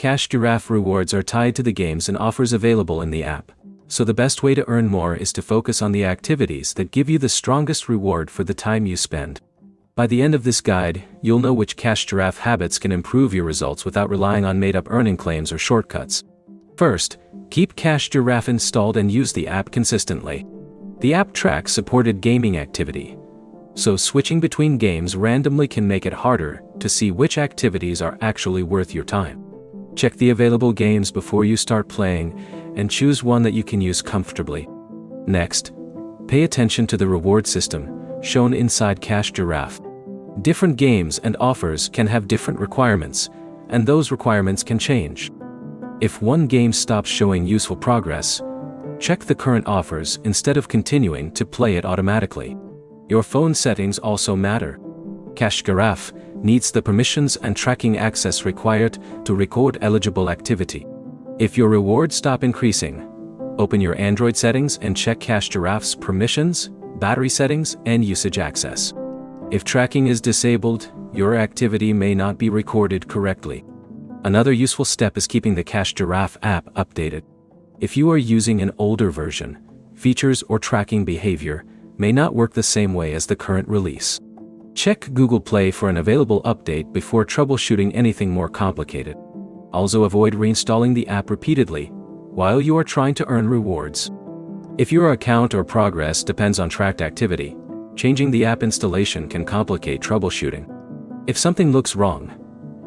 Cash Giraffe rewards are tied to the games and offers available in the app, so the best way to earn more is to focus on the activities that give you the strongest reward for the time you spend. By the end of this guide, you'll know which Cash Giraffe habits can improve your results without relying on made-up earning claims or shortcuts. First, keep Cash Giraffe installed and use the app consistently. The app tracks supported gaming activity, so switching between games randomly can make it harder to see which activities are actually worth your time. Check the available games before you start playing and choose one that you can use comfortably. Next, pay attention to the reward system shown inside Cash Giraffe. Different games and offers can have different requirements, and those requirements can change. If one game stops showing useful progress, check the current offers instead of continuing to play it automatically. Your phone settings also matter. Cash Giraffe needs the permissions and tracking access required to record eligible activity. If your rewards stop increasing, open your Android settings and check Cash Giraffe's permissions, battery settings, and usage access. If tracking is disabled, your activity may not be recorded correctly. Another useful step is keeping the Cash Giraffe app updated. If you are using an older version, features or tracking behavior may not work the same way as the current release. Check Google Play for an available update before troubleshooting anything more complicated. Also, avoid reinstalling the app repeatedly while you are trying to earn rewards. If your account or progress depends on tracked activity, changing the app installation can complicate troubleshooting. If something looks wrong,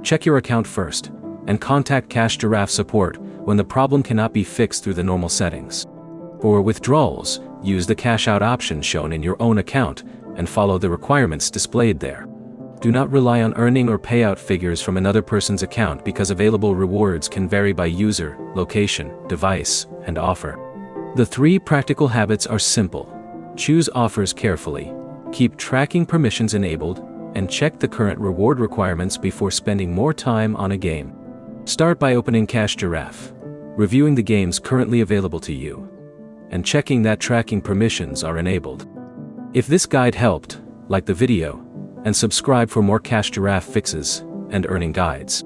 check your account first and contact Cash Giraffe support when the problem cannot be fixed through the normal settings. For withdrawals, use the cash out option shown in your own account and follow the requirements displayed there. Do not rely on earning or payout figures from another person's account because available rewards can vary by user, location, device, and offer. The 3 practical habits are simple. Choose offers carefully, keep tracking permissions enabled, and check the current reward requirements before spending more time on a game. Start by opening Cash Giraffe, reviewing the games currently available to you, and checking that tracking permissions are enabled. If this guide helped, like the video, and subscribe for more Cash Giraffe fixes and earning guides.